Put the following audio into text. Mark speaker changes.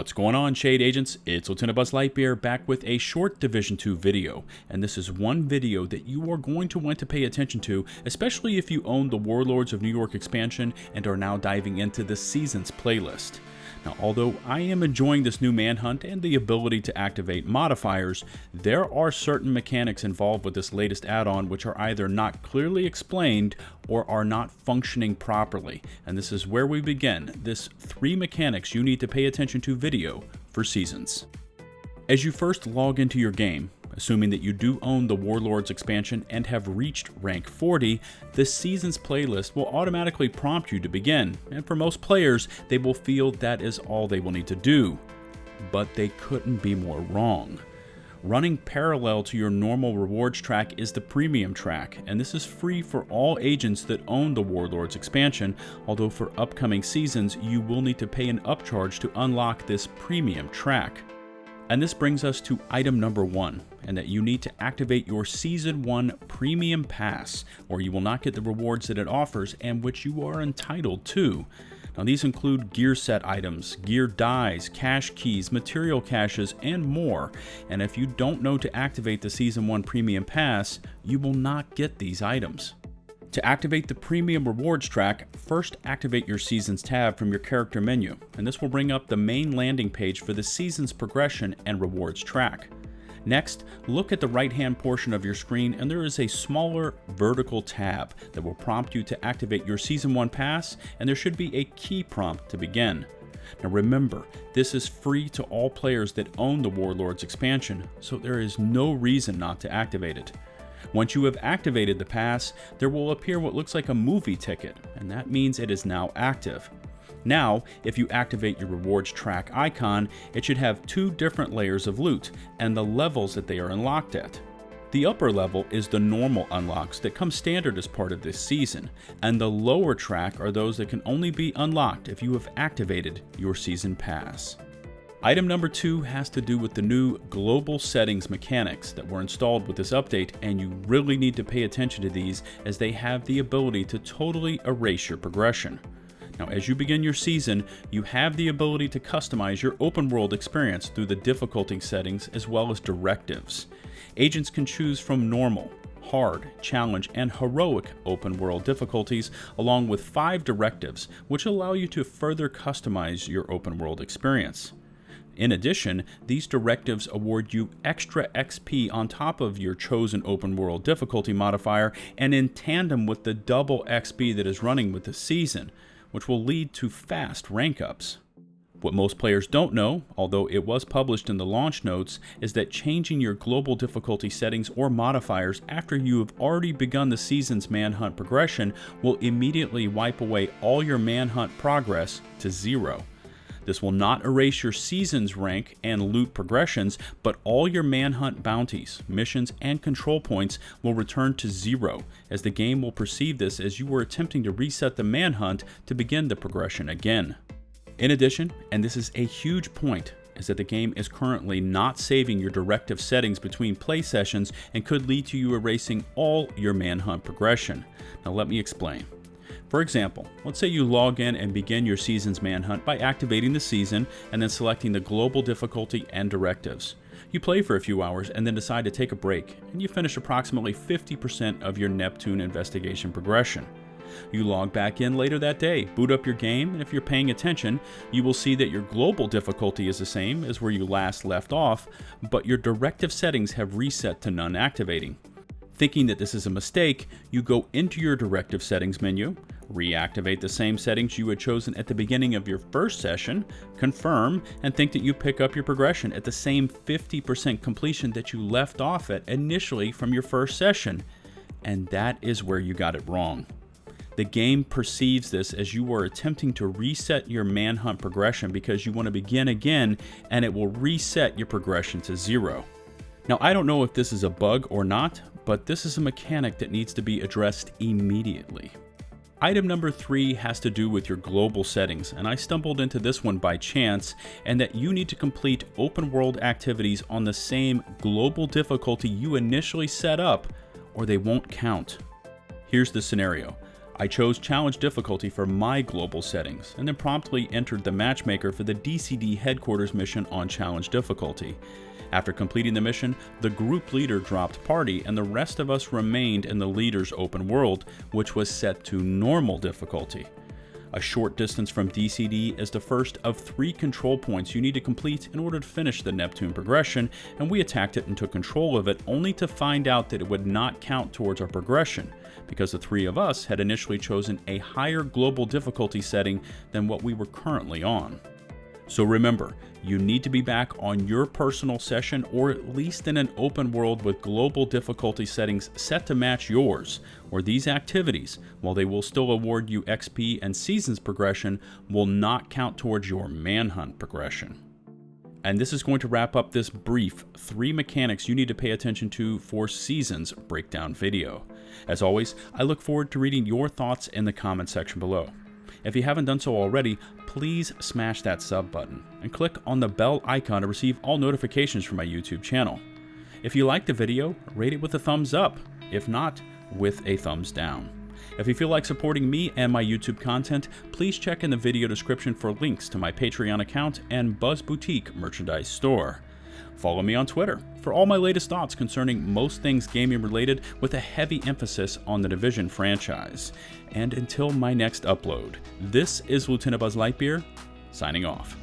Speaker 1: What's going on, Shade Agents? It's LtBuzzLitebeer back with a short Division 2 video, and this is one video that you are going to want to pay attention to, especially if you own the Warlords of New York expansion and are now diving into the Seasons playlist. Now, although I am enjoying this new manhunt and the ability to activate modifiers, there are certain mechanics involved with this latest add-on which are either not clearly explained or are not functioning properly. And this is where we begin this 3 mechanics you need to pay attention to video for Seasons. As you first log into your game, assuming that you do own the Warlords expansion and have reached rank 40, the Seasons playlist will automatically prompt you to begin, and for most players, they will feel that is all they will need to do. But they couldn't be more wrong. Running parallel to your normal rewards track is the premium track, and this is free for all agents that own the Warlords expansion, although for upcoming seasons, you will need to pay an upcharge to unlock this premium track. And this brings us to item number 1, and that you need to activate your Season 1 Premium Pass, or you will not get the rewards that it offers and which you are entitled to. Now these include gear set items, gear dies, cache keys, material caches, and more. And if you don't know to activate the Season 1 Premium Pass, you will not get these items. To activate the Premium Rewards track, first activate your Seasons tab from your character menu, and this will bring up the main landing page for the Seasons Progression and Rewards track. Next, look at the right-hand portion of your screen and there is a smaller vertical tab that will prompt you to activate your Season 1 Pass, and there should be a key prompt to begin. Now remember, this is free to all players that own the Warlords expansion, so there is no reason not to activate it. Once you have activated the pass, there will appear what looks like a movie ticket, and that means it is now active. Now, if you activate your rewards track icon, it should have 2 different layers of loot, and the levels that they are unlocked at. The upper level is the normal unlocks that come standard as part of this season, and the lower track are those that can only be unlocked if you have activated your season pass. Item number 2 has to do with the new global settings mechanics that were installed with this update, and you really need to pay attention to these as they have the ability to totally erase your progression. Now, as you begin your season, you have the ability to customize your open world experience through the difficulty settings as well as directives. Agents can choose from normal, hard, challenge, and heroic open world difficulties, along with 5 directives, which allow you to further customize your open world experience. In addition, these directives award you extra XP on top of your chosen open world difficulty modifier and in tandem with the double XP that is running with the season, which will lead to fast rank ups. What most players don't know, although it was published in the launch notes, is that changing your global difficulty settings or modifiers after you have already begun the season's manhunt progression will immediately wipe away all your manhunt progress to 0. This will not erase your season's rank and loot progressions, but all your manhunt bounties, missions, and control points will return to 0, as the game will perceive this as you were attempting to reset the manhunt to begin the progression again. In addition, and this is a huge point, is that the game is currently not saving your directive settings between play sessions and could lead to you erasing all your manhunt progression. Now let me explain. For example, let's say you log in and begin your season's manhunt by activating the season and then selecting the global difficulty and directives. You play for a few hours and then decide to take a break, and you finish approximately 50% of your Neptune investigation progression. You log back in later that day, boot up your game, and if you're paying attention, you will see that your global difficulty is the same as where you last left off, but your directive settings have reset to none activating. Thinking that this is a mistake, you go into your directive settings menu, reactivate the same settings you had chosen at the beginning of your first session, confirm, and think that you pick up your progression at the same 50% completion that you left off at initially from your first session. And that is where you got it wrong. The game perceives this as you are attempting to reset your manhunt progression because you want to begin again, and it will reset your progression to 0. Now, I don't know if this is a bug or not, but this is a mechanic that needs to be addressed immediately. Item number 3 has to do with your global settings, and I stumbled into this one by chance, and that you need to complete open world activities on the same global difficulty you initially set up, or they won't count. Here's the scenario. I chose Challenge difficulty for my global settings, and then promptly entered the matchmaker for the DCD headquarters mission on Challenge difficulty. After completing the mission, the group leader dropped party and the rest of us remained in the leader's open world, which was set to normal difficulty. A short distance from DCD is the first of 3 control points you need to complete in order to finish the Neptune progression, and we attacked it and took control of it only to find out that it would not count towards our progression, because the 3 of us had initially chosen a higher global difficulty setting than what we were currently on. So remember, you need to be back on your personal session or at least in an open world with global difficulty settings set to match yours, or these activities, while they will still award you XP and seasons progression, will not count towards your manhunt progression. And this is going to wrap up this brief 3 mechanics you need to pay attention to for seasons breakdown video. As always, I look forward to reading your thoughts in the comment section below. If you haven't done so already, please smash that sub button and click on the bell icon to receive all notifications from my YouTube channel. If you liked the video, rate it with a thumbs up. If not, with a thumbs down. If you feel like supporting me and my YouTube content, please check in the video description for links to my Patreon account and Buzz Boutique merchandise store. Follow me on Twitter for all my latest thoughts concerning most things gaming related, with a heavy emphasis on the Division franchise. And until my next upload, this is LtBuzzLitebeer signing off.